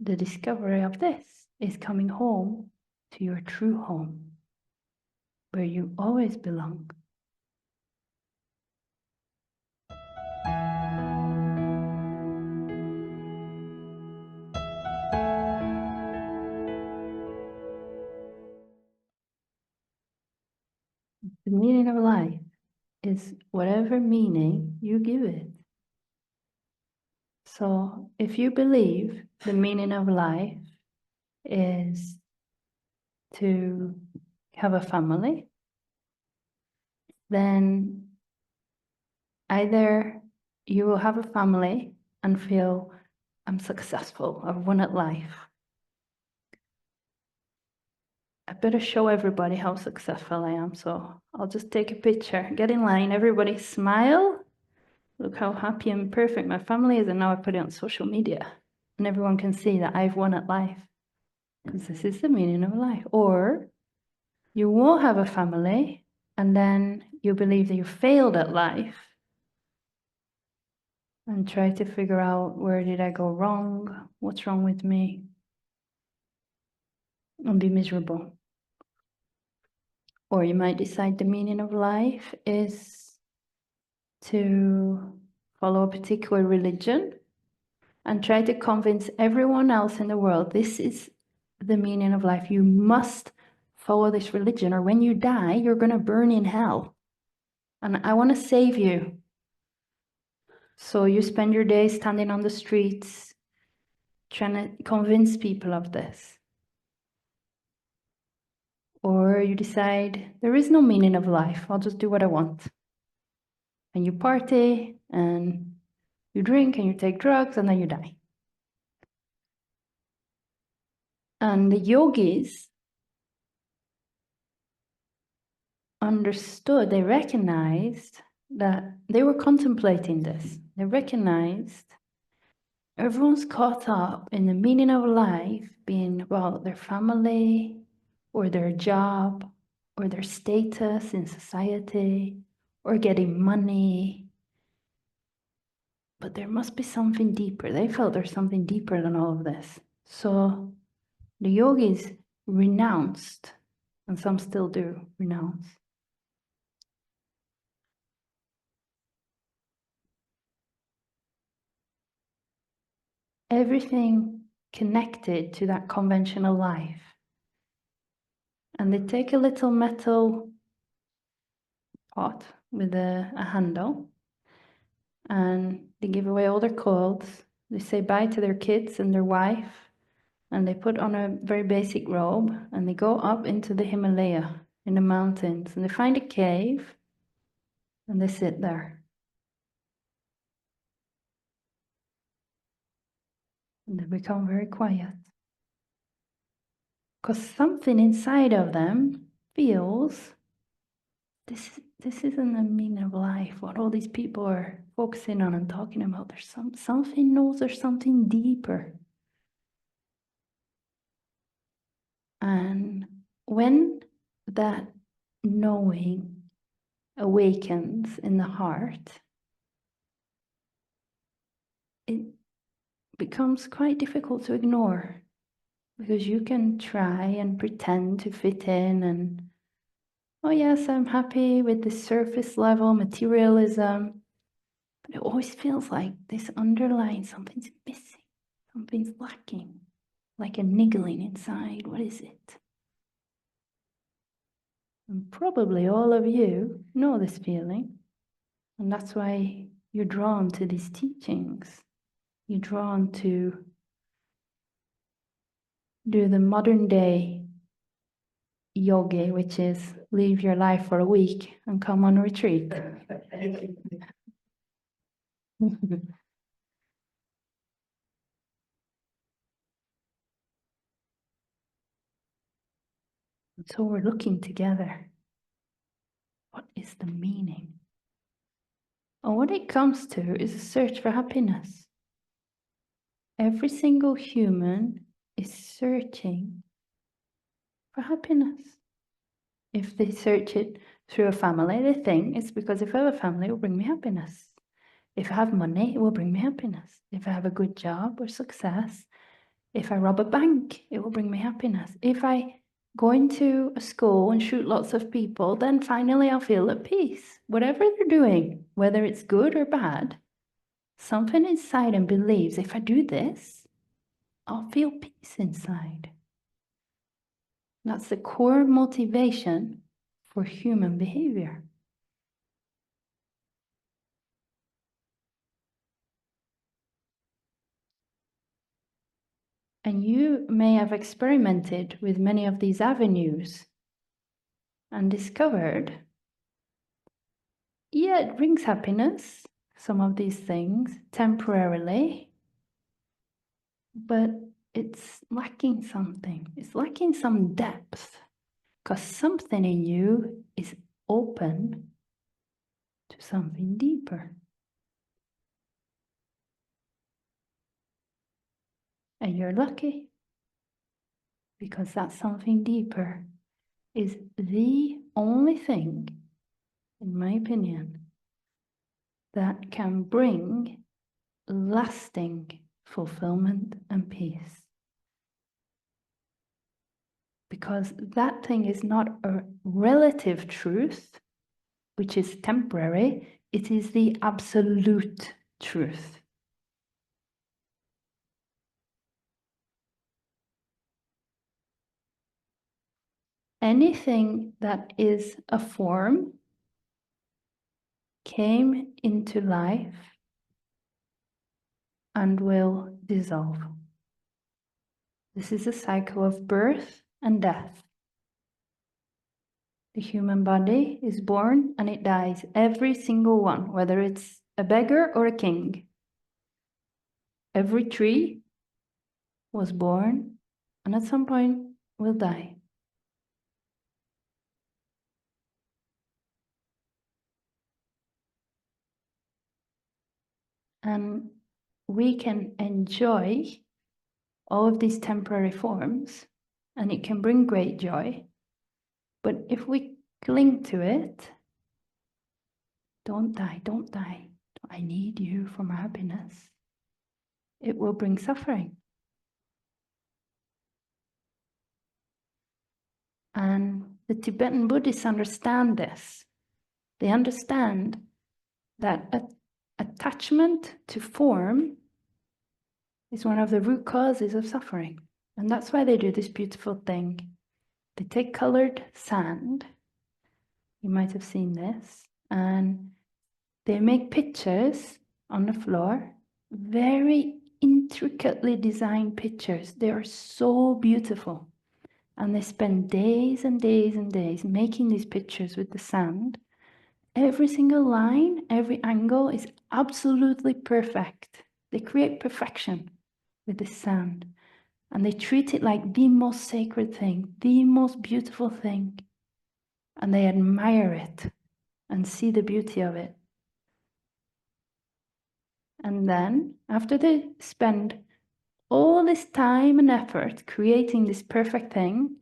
the discovery of this is coming home to your true home, where you always belong. The meaning of life is whatever meaning you give it. So if you believe the meaning of life is to have a family, then either you will have a family and feel, I'm successful, I've won at life. I better show everybody how successful I am, so I'll just take a picture, get in line, everybody smile. Look how happy and perfect my family is, and now I put it on social media. And everyone can see that I've won at life. Because this is the meaning of life. Or you won't have a family, and then you believe that you failed at life. And try to figure out, where did I go wrong? What's wrong with me? And be miserable. Or you might decide the meaning of life is to follow a particular religion and try to convince everyone else in the world, this is the meaning of life. You must follow this religion, or when you die, you're going to burn in hell. And I want to save you. So you spend your days standing on the streets trying to convince people of this. Or you decide, there is no meaning of life, I'll just do what I want. And you party, and you drink, and you take drugs, and then you die. And the yogis understood, they recognized that they were contemplating this. They recognized everyone's caught up in the meaning of life being about their family, or their job, or their status in society, or getting money. But there must be something deeper. They felt there's something deeper than all of this. So the yogis renounced, and some still do renounce, everything connected to that conventional life. And they take a little metal pot with a handle, and they give away all their clothes. They say bye to their kids and their wife, and they put on a very basic robe, and they go up into the Himalaya, in the mountains, and they find a cave, and they sit there. And they become very quiet. Because something inside of them feels, this isn't the meaning of life, what all these people are focusing on and talking about. There's something knows there's something deeper. And when that knowing awakens in the heart, it becomes quite difficult to ignore, because you can try and pretend to fit in and, oh yes, I'm happy with the surface level materialism, but it always feels like this underlying something's missing, something's lacking, like a niggling inside. What is it? And probably all of you know this feeling, and that's why you're drawn to these teachings. You're drawn to do the modern day yogi, which is leave your life for a week and come on retreat. So we're looking together. What is the meaning? And what it comes to is a search for happiness. Every single human is searching for happiness. If they search it through a family, they think it's because if I have a family, it will bring me happiness. If I have money, it will bring me happiness. If I have a good job or success, If I rob a bank, it will bring me happiness. If I go into a school and shoot lots of people, then finally I'll feel at peace. Whatever they're doing, whether it's good or bad, something inside them believes if I do this, I'll feel peace inside. That's the core motivation for human behavior. And you may have experimented with many of these avenues and discovered, yeah, it brings happiness, some of these things, temporarily, but it's lacking something. It's lacking some depth, because something in you is open to something deeper. And you're lucky, because that something deeper is the only thing, in my opinion, that can bring lasting fulfillment and peace. Because that thing is not a relative truth, which is temporary, it is the absolute truth. Anything that is a form came into life and will dissolve. This is a cycle of birth and death. The human body is born and it dies, every single one, whether it's a beggar or a king. Every tree was born and at some point will die. And we can enjoy all of these temporary forms, and it can bring great joy. But if we cling to it, don't die, don't die, I need you for my happiness, it will bring suffering. And the Tibetan Buddhists understand this. They understand that attachment to form is one of the root causes of suffering. And that's why they do this beautiful thing. They take colored sand, you might have seen this, and they make pictures on the floor, very intricately designed pictures. They are so beautiful. And they spend days and days and days making these pictures with the sand. Every single line, every angle is absolutely perfect. They create perfection with the sand. And they treat it like the most sacred thing, the most beautiful thing. And they admire it and see the beauty of it. And then, after they spend all this time and effort creating this perfect thing,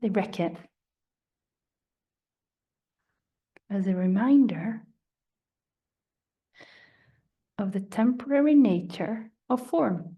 they wreck it. As a reminder of the temporary nature of form.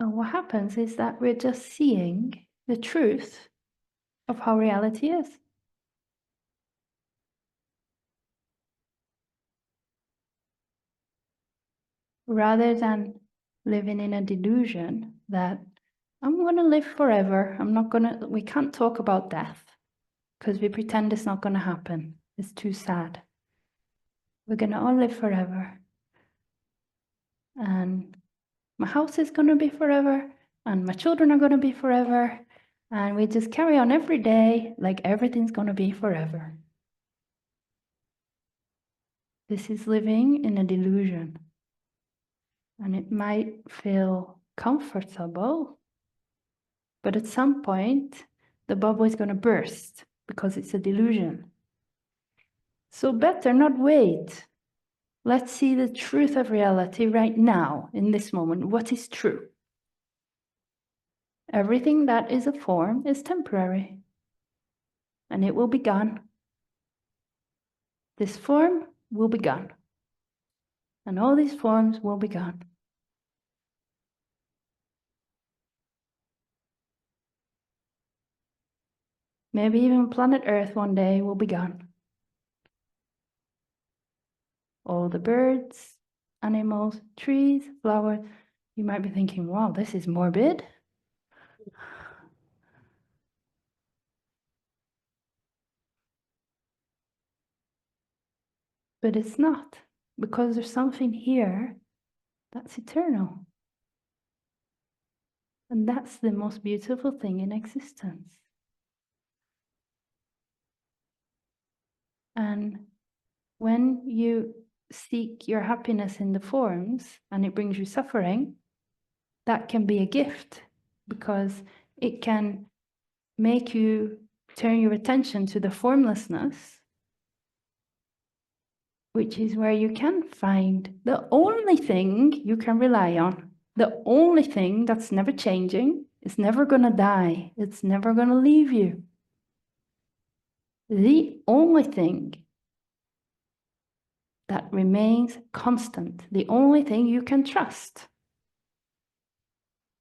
And what happens is that we're just seeing the truth of how reality is. Rather than living in a delusion that I'm going to live forever, we can't talk about death because we pretend it's not going to happen. It's too sad. We're going to all live forever. And my house is going to be forever, and my children are going to be forever, and we just carry on every day like everything's going to be forever. This is living in a delusion, and it might feel comfortable, but at some point the bubble is going to burst because it's a delusion. So better not wait Let's see the truth of reality right now, in this moment. What is true? Everything that is a form is temporary, and it will be gone. This form will be gone, and all these forms will be gone. Maybe even planet Earth one day will be gone. All the birds, animals, trees, flowers. You might be thinking, wow, this is morbid. But it's not, because there's something here that's eternal. And that's the most beautiful thing in existence. And when you seek your happiness in the forms and it brings you suffering, that can be a gift, because it can make you turn your attention to the formlessness, which is where you can find the only thing you can rely on, the only thing that's never changing, it's never going to die, it's never going to leave you. The only thing that remains constant, the only thing you can trust.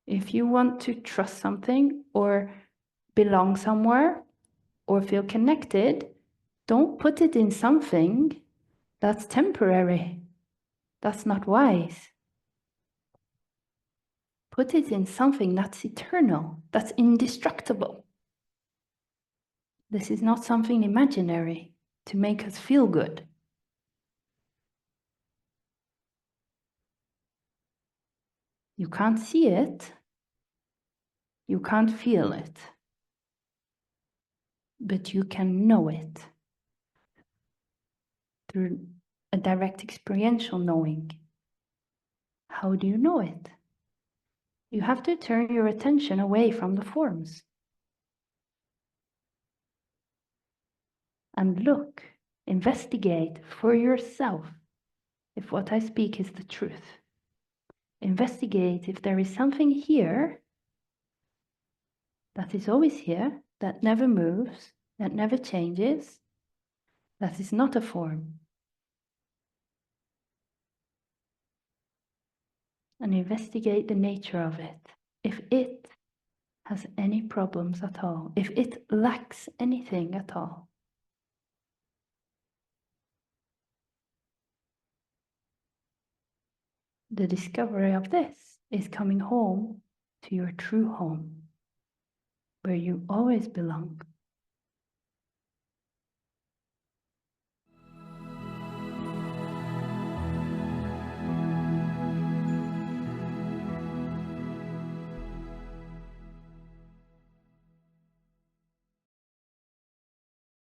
If you want to trust something or belong somewhere or feel connected, don't put it in something that's temporary. That's not wise. Put it in something that's eternal, that's indestructible. This is not something imaginary to make us feel good. You can't see it, you can't feel it, but you can know it through a direct experiential knowing. How do you know it? You have to turn your attention away from the forms and look, investigate for yourself if what I speak is the truth. Investigate if there is something here that is always here, that never moves, that never changes, that is not a form. And investigate the nature of it. If it has any problems at all, if it lacks anything at all. The discovery of this is coming home to your true home, where you always belong.